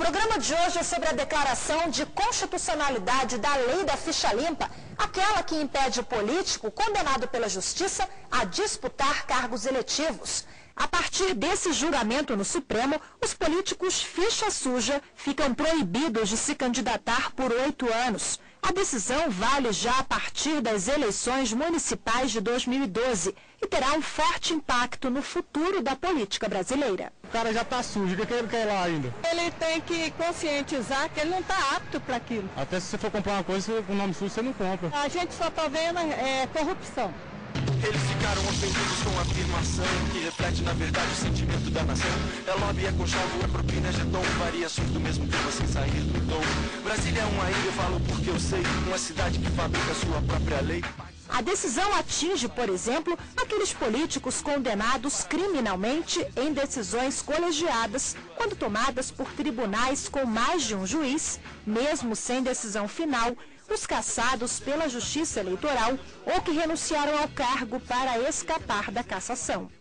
programa de hoje é sobre a declaração de constitucionalidade da lei da ficha limpa, aquela que impede o político condenado pela justiça a disputar cargos eletivos. A partir desse julgamento no Supremo, os políticos ficha suja ficam proibidos de se candidatar por 8 anos. A decisão vale já a partir das eleições municipais de 2012 e terá um forte impacto no futuro da política brasileira. O cara já está sujo, o que ele quer lá ainda? Ele tem que conscientizar que ele não está apto para aquilo. Até se você for comprar uma coisa com o nome sujo, você não compra. A gente só está vendo corrupção. Eles ficaram ofendidos com a afirmação que reflete na verdade o sentimento da nação. É lobby, é conchavo, é propina, é jeton, variações do mesmo tema sem sair do tom. Brasília é uma ilha, eu falo porque eu sei, uma cidade que fabrica sua própria lei. A decisão atinge, por exemplo, aqueles políticos condenados criminalmente em decisões colegiadas, quando tomadas por tribunais com mais de um juiz, mesmo sem decisão final, os cassados pela Justiça Eleitoral ou que renunciaram ao cargo para escapar da cassação.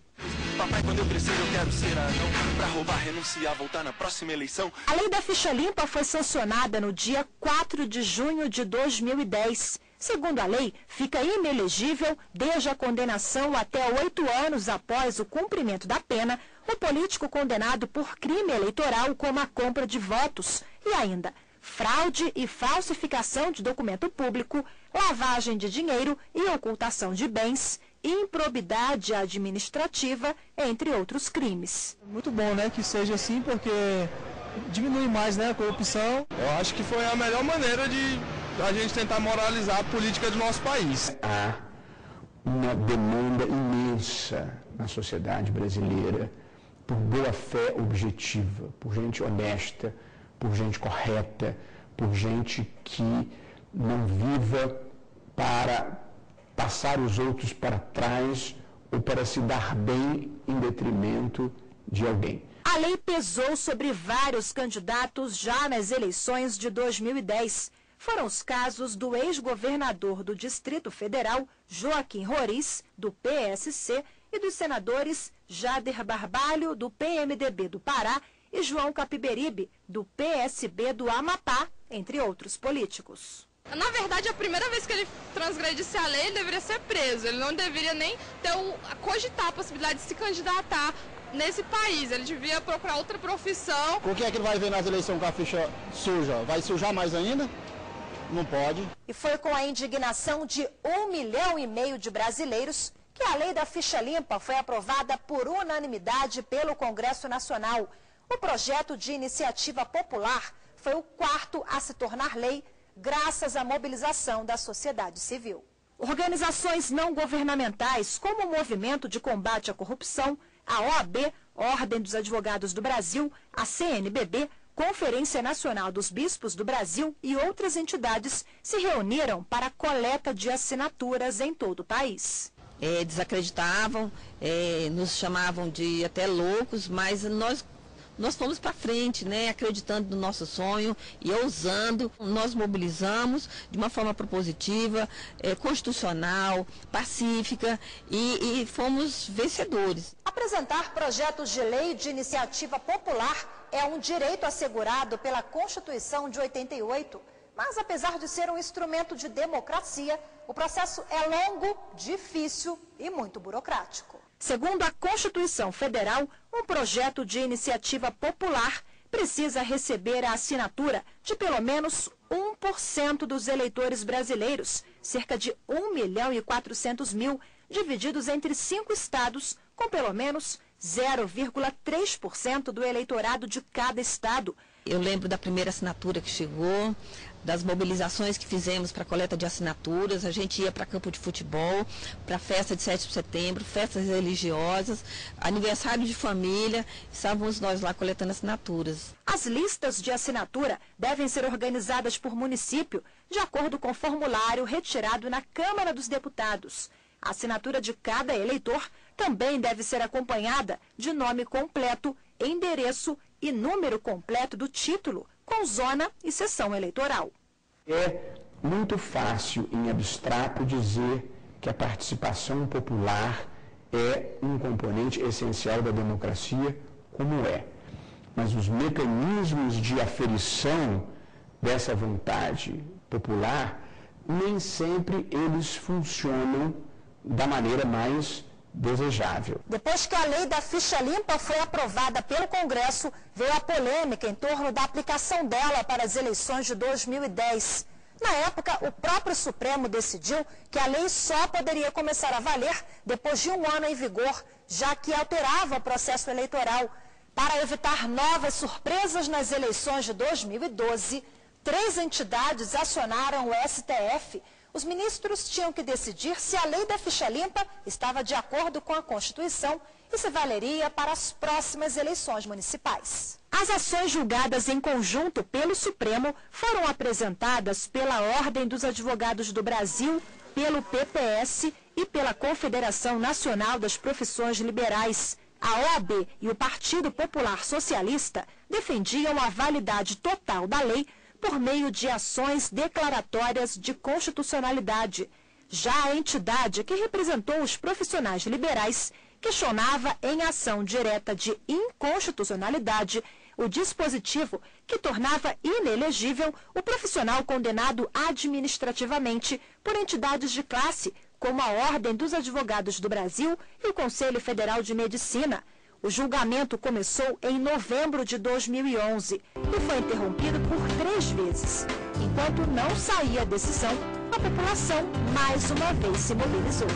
Papai, quando eu crescer, eu quero ser anão. Pra roubar, renunciar, voltar na próxima eleição. A lei da ficha limpa foi sancionada no dia 4 de junho de 2010. Segundo a lei, fica inelegível, desde a condenação até 8 anos após o cumprimento da pena, o político condenado por crime eleitoral, como a compra de votos, e ainda fraude e falsificação de documento público, lavagem de dinheiro e ocultação de bens, improbidade administrativa, entre outros crimes. Muito bom, né, que seja assim, porque diminui mais, né, a corrupção. Eu acho que foi a melhor maneira de a gente tentar moralizar a política do nosso país. Há uma demanda imensa na sociedade brasileira por boa-fé objetiva, por gente honesta, por gente correta, por gente que não viva para passar os outros para trás ou para se dar bem em detrimento de alguém. A lei pesou sobre vários candidatos já nas eleições de 2010. Foram os casos do ex-governador do Distrito Federal, Joaquim Roriz, do PSC, e dos senadores Jader Barbalho, do PMDB do Pará, e João Capiberibe, do PSB do Amapá, entre outros políticos. Na verdade, a primeira vez que ele transgredisse a lei, ele deveria ser preso. Ele não deveria nem ter cogitar a possibilidade de se candidatar nesse país. Ele devia procurar outra profissão. O que é que ele vai ver nas eleições com a ficha suja? Vai sujar mais ainda? Não pode. E foi com a indignação de 1,5 milhão de brasileiros que a lei da ficha limpa foi aprovada por unanimidade pelo Congresso Nacional. O projeto de iniciativa popular foi o 4º a se tornar lei, graças à mobilização da sociedade civil. Organizações não governamentais, como o Movimento de Combate à Corrupção, a OAB, Ordem dos Advogados do Brasil, a CNBB, Conferência Nacional dos Bispos do Brasil e outras entidades se reuniram para a coleta de assinaturas em todo o país. Desacreditavam, nos chamavam de até loucos, mas nós fomos para frente, né, acreditando no nosso sonho e ousando. Nós mobilizamos de uma forma propositiva, constitucional, pacífica e fomos vencedores. Apresentar projetos de lei de iniciativa popular é um direito assegurado pela Constituição de 88. Mas, apesar de ser um instrumento de democracia, o processo é longo, difícil e muito burocrático. Segundo a Constituição Federal, um projeto de iniciativa popular precisa receber a assinatura de pelo menos 1% dos eleitores brasileiros, cerca de 1.400.000, divididos entre 5 estados, com pelo menos 0,3% do eleitorado de cada estado. Eu lembro da primeira assinatura que chegou, das mobilizações que fizemos para a coleta de assinaturas. A gente ia para campo de futebol, para festa de 7 de setembro, festas religiosas, aniversário de família, estávamos nós lá coletando assinaturas. As listas de assinatura devem ser organizadas por município, de acordo com o formulário retirado na Câmara dos Deputados. A assinatura de cada eleitor também deve ser acompanhada de nome completo, endereço e número completo do título, com zona e seção eleitoral. É muito fácil, em abstrato, dizer que a participação popular é um componente essencial da democracia, como é. mas os mecanismos de aferição dessa vontade popular, nem sempre eles funcionam da maneira mais desejável. Depois que a lei da ficha limpa foi aprovada pelo Congresso, veio a polêmica em torno da aplicação dela para as eleições de 2010. Na época, o próprio Supremo decidiu que a lei só poderia começar a valer depois de 1 ano em vigor, já que alterava o processo eleitoral. Para evitar novas surpresas nas eleições de 2012, 3 entidades acionaram o STF. Os ministros tinham que decidir se a lei da ficha limpa estava de acordo com a Constituição e se valeria para as próximas eleições municipais. As ações julgadas em conjunto pelo Supremo foram apresentadas pela Ordem dos Advogados do Brasil, pelo PPS e pela Confederação Nacional das Profissões Liberais. A OAB e o Partido Popular Socialista defendiam a validade total da lei por meio de ações declaratórias de constitucionalidade. Já a entidade que representou os profissionais liberais questionava em ação direta de inconstitucionalidade o dispositivo que tornava inelegível o profissional condenado administrativamente por entidades de classe, como a Ordem dos Advogados do Brasil e o Conselho Federal de Medicina. O julgamento começou em novembro de 2011 e foi interrompido por 3 vezes. Enquanto não saía a decisão, a população mais uma vez se mobilizou.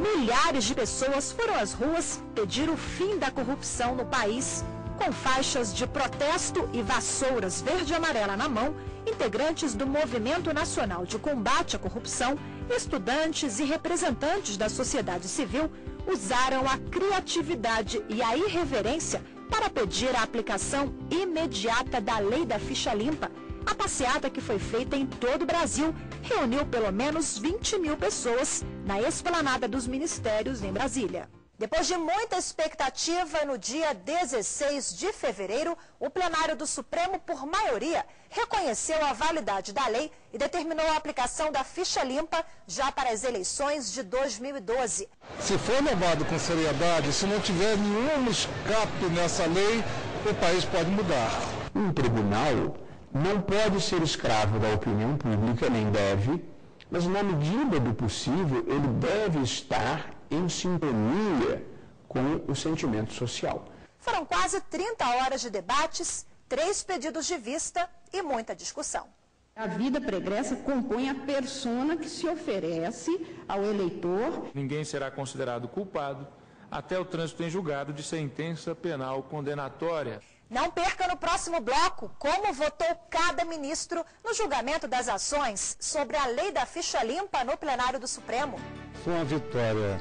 Milhares de pessoas foram às ruas pedir o fim da corrupção no país. Com faixas de protesto e vassouras verde e amarela na mão, integrantes do Movimento Nacional de Combate à Corrupção, estudantes e representantes da sociedade civil usaram a criatividade e a irreverência para pedir a aplicação imediata da lei da ficha limpa. A passeata, que foi feita em todo o Brasil, reuniu pelo menos 20 mil pessoas na Esplanada dos Ministérios, em Brasília. Depois de muita expectativa, no dia 16 de fevereiro, o plenário do Supremo, por maioria, reconheceu a validade da lei e determinou a aplicação da ficha limpa já para as eleições de 2012. Se for levado com seriedade, se não tiver nenhum escape nessa lei, o país pode mudar. Um tribunal não pode ser escravo da opinião pública, nem deve, mas na medida do possível ele deve estar em sintonia com o sentimento social. Foram quase 30 horas de debates, 3 pedidos de vista e muita discussão. A vida pregressa compõe a persona que se oferece ao eleitor. Ninguém será considerado culpado até o trânsito em julgado de sentença penal condenatória. Não perca no próximo bloco como votou cada ministro no julgamento das ações sobre a lei da ficha limpa no plenário do Supremo. Foi uma vitória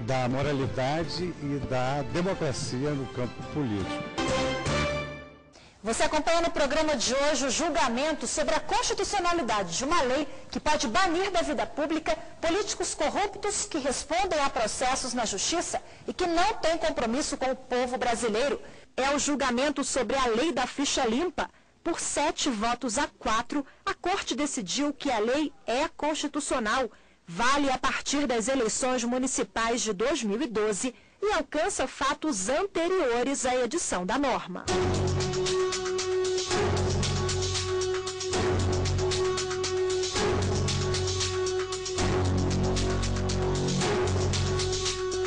da moralidade e da democracia no campo político. Você acompanha no programa de hoje o julgamento sobre a constitucionalidade de uma lei que pode banir da vida pública políticos corruptos que respondem a processos na justiça e que não têm compromisso com o povo brasileiro. É o julgamento sobre a lei da ficha limpa. Por 7 votos a 4, a Corte decidiu que a lei é constitucional, vale a partir das eleições municipais de 2012 e alcança fatos anteriores à edição da norma.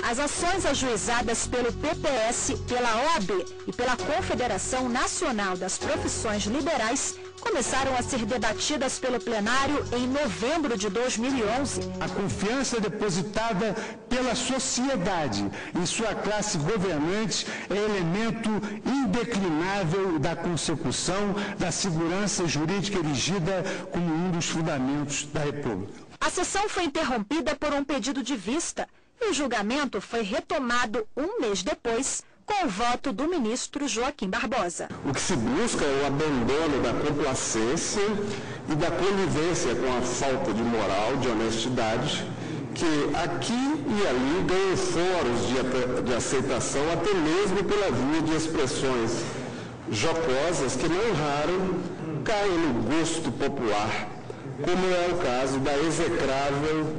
As ações ajuizadas pelo PPS, pela OAB e pela Confederação Nacional das Profissões Liberais começaram a ser debatidas pelo plenário em novembro de 2011. A confiança depositada pela sociedade em sua classe governante é elemento indeclinável da consecução da segurança jurídica erigida como um dos fundamentos da República. A sessão foi interrompida por um pedido de vista e o julgamento foi retomado um mês depois, com o voto do ministro Joaquim Barbosa. O que se busca é o abandono da complacência e da conivência com a falta de moral, de honestidade, que aqui e ali ganham foros de aceitação, até mesmo pela via de expressões jocosas que não raro caem no gosto popular, como é o caso da execrável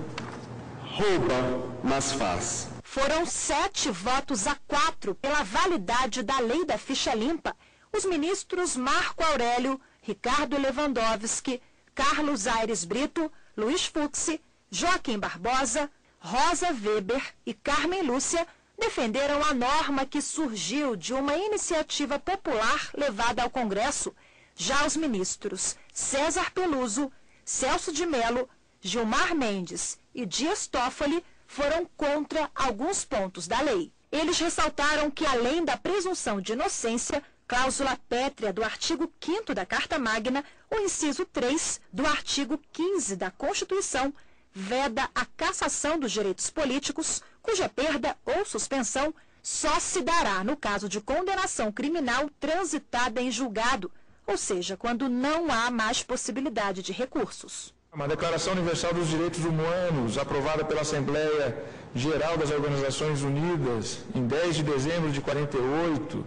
rouba, mas faz. Foram 7-4 pela validade da lei da ficha limpa. Os ministros Marco Aurélio, Ricardo Lewandowski, Carlos Aires Brito, Luiz Fux, Joaquim Barbosa, Rosa Weber e Carmen Lúcia defenderam a norma que surgiu de uma iniciativa popular levada ao Congresso. Já os ministros César Peluso, Celso de Mello, Gilmar Mendes e Dias Toffoli foram contra alguns pontos da lei. Eles ressaltaram que, além da presunção de inocência, cláusula pétrea do artigo 5º da Carta Magna, o inciso 3 do artigo 15 da Constituição veda a cassação dos direitos políticos, cuja perda ou suspensão só se dará no caso de condenação criminal transitada em julgado, ou seja, quando não há mais possibilidade de recursos. Uma Declaração Universal dos Direitos Humanos, aprovada pela Assembleia Geral das Organizações Unidas em 10 de dezembro de 48,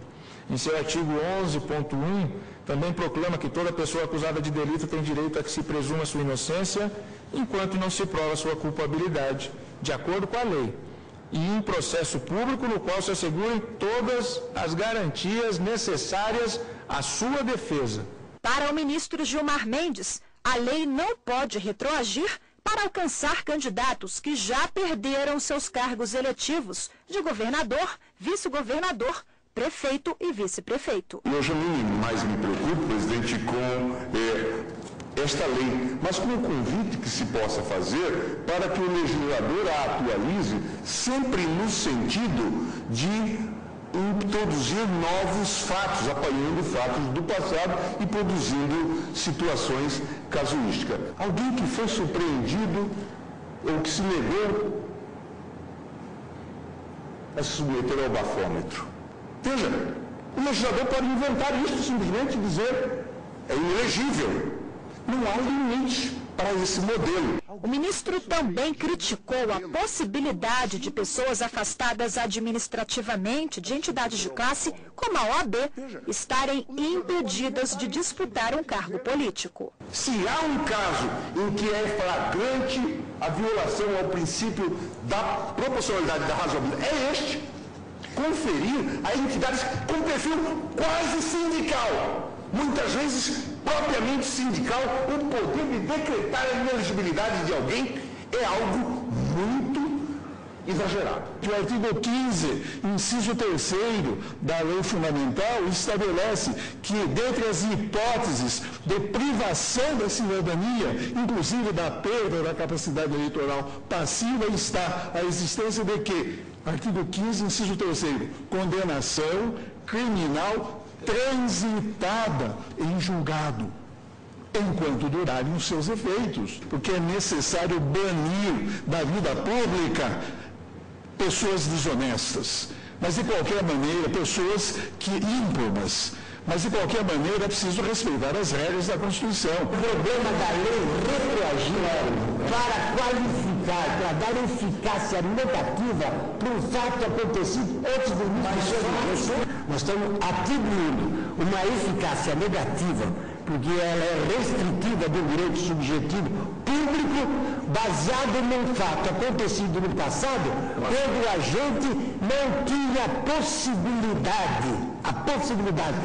em seu artigo 11.1, também proclama que toda pessoa acusada de delito tem direito a que se presuma sua inocência, enquanto não se prova sua culpabilidade, de acordo com a lei, e em processo público no qual se assegurem todas as garantias necessárias à sua defesa. Para o ministro Gilmar Mendes, a lei não pode retroagir para alcançar candidatos que já perderam seus cargos eletivos de governador, vice-governador, prefeito e vice-prefeito. Eu já mais me preocupo, presidente, com esta lei, mas com o convite que se possa fazer para que o legislador a atualize sempre no sentido de introduzir novos fatos, apanhando fatos do passado e produzindo situações casuísticas. Alguém que foi surpreendido ou que se negou a se submeter ao bafômetro. Veja, o legislador pode inventar isso, simplesmente dizer é inelegível. Não há limite para esse modelo. O ministro também criticou a possibilidade de pessoas afastadas administrativamente de entidades de classe, como a OAB, estarem impedidas de disputar um cargo político. Se há um caso em que é flagrante a violação ao princípio da proporcionalidade e da razoabilidade, é este. Conferir a entidades com perfil quase sindical, muitas vezes propriamente sindical, o poder de decretar a inelegibilidade de alguém é algo muito exagerado. O artigo 15, inciso 3º da Lei Fundamental estabelece que, dentre as hipóteses de privação da cidadania, inclusive da perda da capacidade eleitoral passiva, está a existência de que, artigo 15, inciso 3º, condenação criminal transitada em julgado, enquanto durarem os seus efeitos, porque é necessário banir da vida pública pessoas desonestas, mas de qualquer maneira, pessoas ímpromas, mas de qualquer maneira é preciso respeitar as regras da Constituição. O problema da lei retroagir para qualificar, para dar eficácia negativa para um fato acontecido antes do início. Nós estamos atribuindo uma eficácia negativa, porque ela é restritiva do direito subjetivo público, baseado num fato acontecido no passado, quando a gente não tinha a possibilidade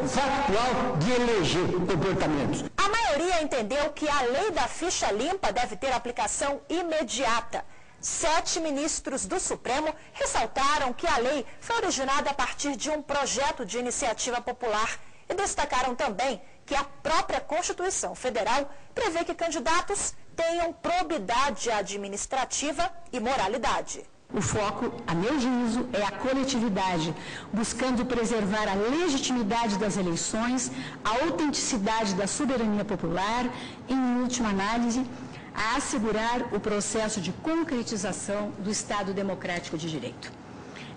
factual de eleger comportamentos. A maioria entendeu que a lei da ficha limpa deve ter aplicação imediata. 7 ministros do Supremo ressaltaram que a lei foi originada a partir de um projeto de iniciativa popular e destacaram também que a própria Constituição Federal prevê que candidatos tenham probidade administrativa e moralidade. O foco, a meu juízo, é a coletividade, buscando preservar a legitimidade das eleições, a autenticidade da soberania popular e, em última análise, a assegurar o processo de concretização do Estado Democrático de Direito.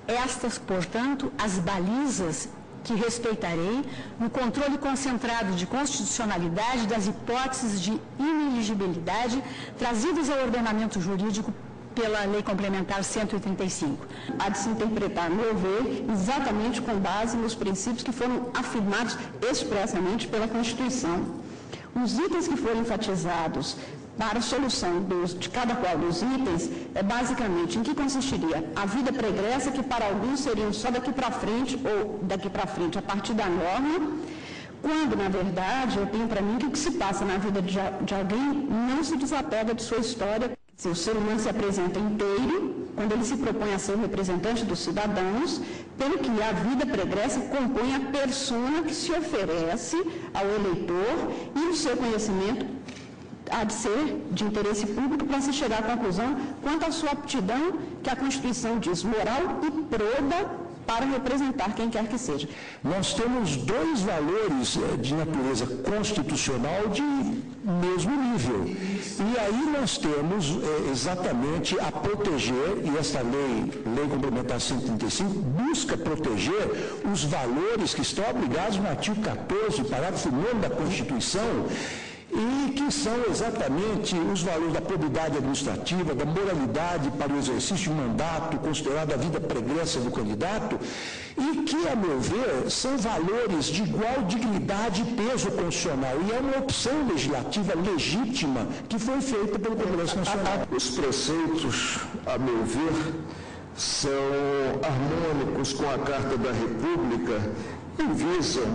Estas, portanto, as balizas que respeitarei no controle concentrado de constitucionalidade das hipóteses de ineligibilidade trazidas ao ordenamento jurídico pela Lei Complementar 135. Há de se interpretar, a meu ver, exatamente com base nos princípios que foram afirmados expressamente pela Constituição. Os itens que foram enfatizados para a solução de cada qual dos itens é basicamente em que consistiria a vida pregressa, que para alguns seriam só daqui para frente ou daqui para frente a partir da norma, quando, na verdade, eu tenho para mim que o que se passa na vida de alguém não se desapega de sua história. Se o ser humano se apresenta inteiro, quando ele se propõe a ser o representante dos cidadãos, pelo que a vida pregressa compõe a persona que se oferece ao eleitor e o seu conhecimento há de ser de interesse público para se chegar à conclusão quanto à sua aptidão, que a Constituição diz moral e proba para representar quem quer que seja. Nós temos dois valores de natureza constitucional de mesmo nível. E aí nós temos exatamente a proteger, e esta Lei Complementar 135, busca proteger os valores que estão abrigados no artigo 14, parágrafo 9 da Constituição, e que são exatamente os valores da probidade administrativa, da moralidade para o exercício de mandato, considerado a vida pregressa do candidato, e que, a meu ver, são valores de igual dignidade e peso constitucional. E é uma opção legislativa legítima que foi feita pelo Congresso Nacional. Os preceitos, a meu ver, são harmônicos com a Carta da República e visam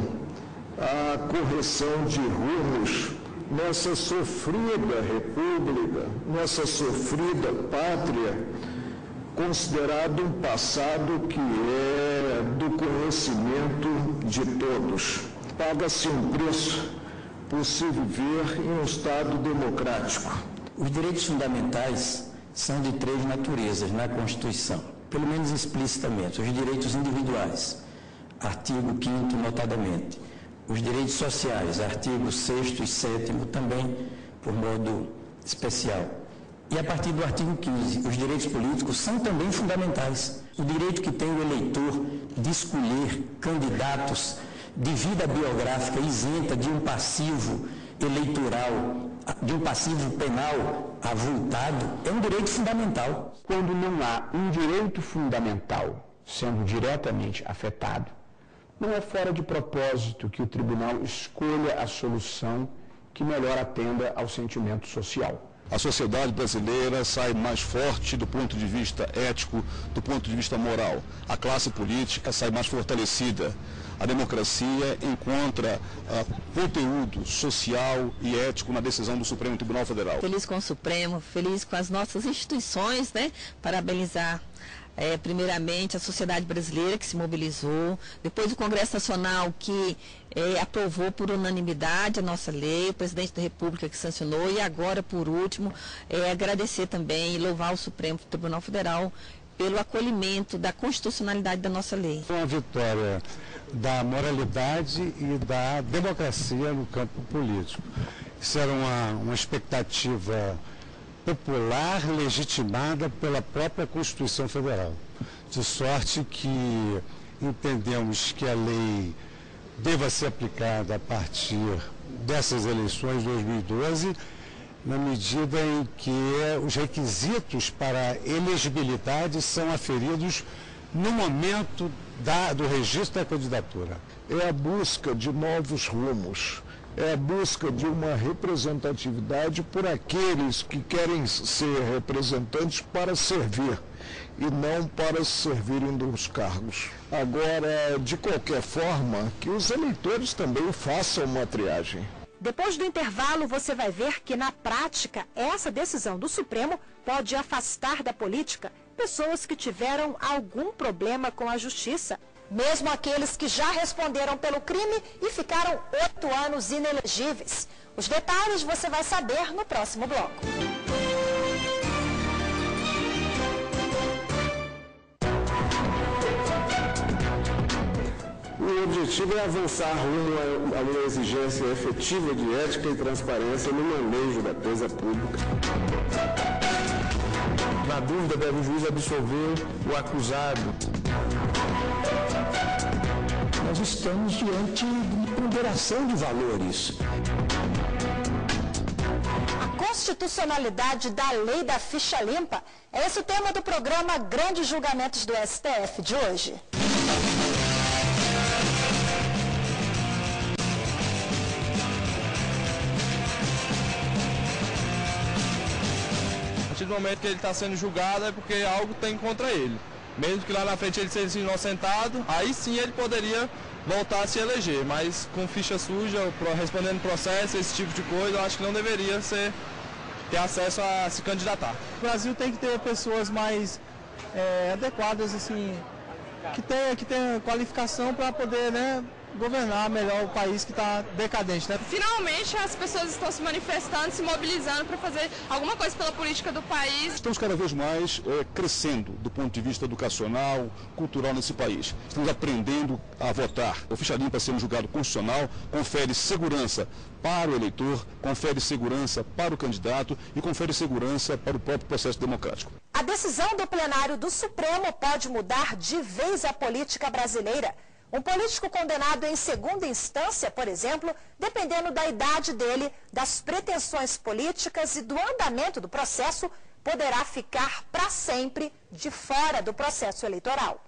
a correção de rumos nessa sofrida república, nessa sofrida pátria, considerado um passado que é do conhecimento de todos. Paga-se um preço por se viver em um Estado democrático. Os direitos fundamentais são de três naturezas na Constituição, pelo menos explicitamente. Os direitos individuais, artigo 5º notadamente. Os direitos sociais, artigos 6º e 7º também, por modo especial. E a partir do artigo 15, os direitos políticos são também fundamentais. O direito que tem o eleitor de escolher candidatos de vida biográfica isenta de um passivo eleitoral, de um passivo penal avultado, é um direito fundamental. Quando não há um direito fundamental sendo diretamente afetado, não é fora de propósito que o tribunal escolha a solução que melhor atenda ao sentimento social. A sociedade brasileira sai mais forte do ponto de vista ético, do ponto de vista moral. A classe política sai mais fortalecida. A democracia encontra conteúdo social e ético na decisão do Supremo Tribunal Federal. Feliz com o Supremo, feliz com as nossas instituições, né? Parabenizar primeiramente a sociedade brasileira que se mobilizou, depois o Congresso Nacional que aprovou por unanimidade a nossa lei, o presidente da República que sancionou e agora, por último, agradecer também e louvar o Supremo Tribunal Federal pelo acolhimento da constitucionalidade da nossa lei. Uma vitória da moralidade e da democracia no campo político. Isso era uma expectativa popular legitimada pela própria Constituição Federal. De sorte que entendemos que a lei deva ser aplicada a partir dessas eleições de 2012, na medida em que os requisitos para elegibilidade são aferidos no momento do registro da candidatura. É a busca de novos rumos. É a busca de uma representatividade por aqueles que querem ser representantes para servir e não para servirem dos cargos. Agora, de qualquer forma, que os eleitores também façam uma triagem. Depois do intervalo, você vai ver que, na prática, essa decisão do Supremo pode afastar da política pessoas que tiveram algum problema com a justiça. Mesmo aqueles que já responderam pelo crime e ficaram 8 anos inelegíveis. Os detalhes você vai saber no próximo bloco. O objetivo é avançar rumo a uma exigência efetiva de ética e transparência no manejo da coisa pública. Na dúvida, deve o juiz absolver o acusado. Nós estamos diante de ponderação de valores. A constitucionalidade da lei da ficha limpa é esse o tema do programa Grandes Julgamentos do STF de hoje. partir do momento que ele está sendo julgado é porque algo tem contra ele. Mesmo que lá na frente ele seja inocentado, aí sim ele poderia voltar a se eleger, mas com ficha suja, respondendo processo, esse tipo de coisa, eu acho que não deveria ter acesso a se candidatar. O Brasil tem que ter pessoas mais adequadas, assim, que tenham qualificação para poder, né, governar melhor o país que está decadente, né? Finalmente as pessoas estão se manifestando, se mobilizando para fazer alguma coisa pela política do país. Estamos cada vez mais crescendo do ponto de vista educacional, cultural nesse país. Estamos aprendendo a votar. O Ficha Limpa sendo julgado constitucional confere segurança para o eleitor, confere segurança para o candidato e confere segurança para o próprio processo democrático. A decisão do plenário do Supremo pode mudar de vez a política brasileira. Um político condenado em segunda instância, por exemplo, dependendo da idade dele, das pretensões políticas e do andamento do processo, poderá ficar para sempre de fora do processo eleitoral.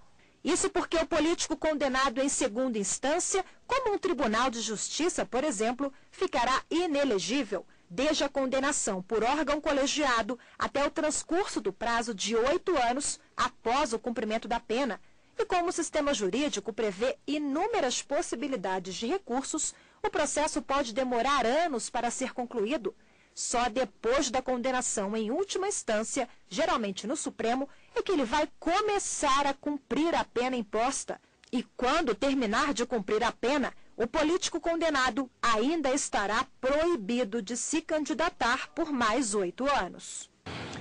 Isso porque o político condenado em segunda instância, como um tribunal de justiça, por exemplo, ficará inelegível, desde a condenação por órgão colegiado até o transcurso do prazo de 8 anos após o cumprimento da pena. E como o sistema jurídico prevê inúmeras possibilidades de recursos, o processo pode demorar anos para ser concluído. Só depois da condenação em última instância, geralmente no Supremo, é que ele vai começar a cumprir a pena imposta. E quando terminar de cumprir a pena, o político condenado ainda estará proibido de se candidatar por mais 8 anos.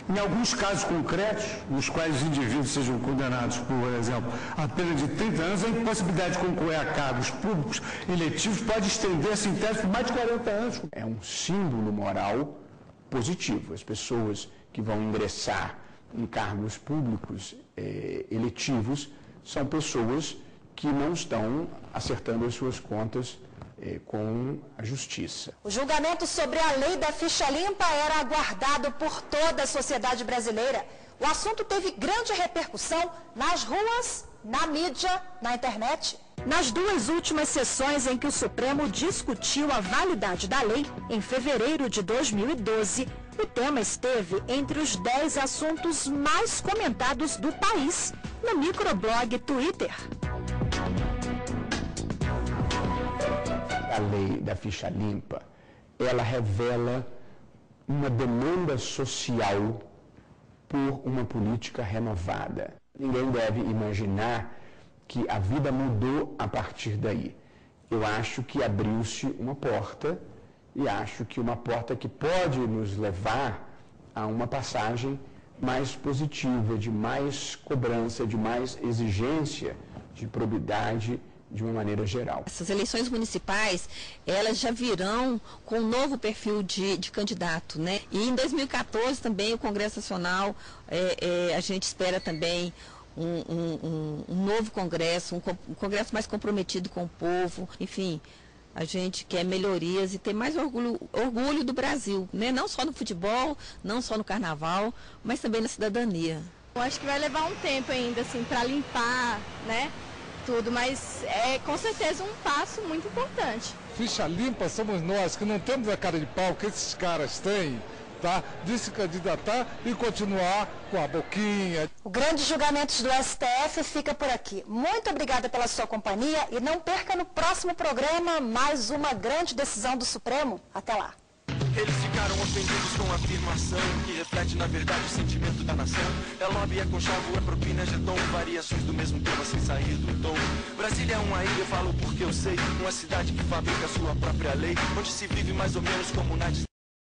Em alguns casos concretos, nos quais os indivíduos sejam condenados, por exemplo, a pena de 30 anos, a impossibilidade de concorrer a cargos públicos eletivos pode estender-se em tese por mais de 40 anos. É um símbolo moral positivo. As pessoas que vão ingressar em cargos públicos eletivos são pessoas que não estão acertando as suas contas com a justiça. O julgamento sobre a lei da ficha limpa era aguardado por toda a sociedade brasileira. O assunto teve grande repercussão nas ruas, na mídia, na internet. Nas duas últimas sessões em que o Supremo discutiu a validade da lei, em fevereiro de 2012, o tema esteve entre os 10 assuntos mais comentados do país no microblog Twitter. A lei da ficha limpa, ela revela uma demanda social por uma política renovada. Ninguém deve imaginar que a vida mudou a partir daí. Eu acho que abriu-se uma porta e acho que uma porta que pode nos levar a uma passagem mais positiva, de mais cobrança, de mais exigência de probidade de uma maneira geral. Essas eleições municipais, elas já virão com um novo perfil de candidato, né? E em 2014 também o Congresso Nacional, a gente espera também um novo Congresso, um Congresso mais comprometido com o povo, enfim, a gente quer melhorias e ter mais orgulho do Brasil, né? Não só no futebol, não só no carnaval, mas também na cidadania. Eu acho que vai levar um tempo ainda, assim, para limpar, né? Tudo, mas é com certeza um passo muito importante. Ficha limpa somos nós que não temos a cara de pau que esses caras têm, tá? De se candidatar e continuar com a boquinha. O Grande Julgamentos do STF fica por aqui. Muito obrigada pela sua companhia e não perca no próximo programa mais uma grande decisão do Supremo. Até lá. Eles ficaram ofendidos com a afirmação que reflete na verdade o sentimento da nação. É lobby, é conchavo, é propina, é jeton, variações do mesmo tema sem sair do tom. Brasília é uma ilha, eu falo porque eu sei, uma cidade que fabrica sua própria lei, onde se vive mais ou menos como na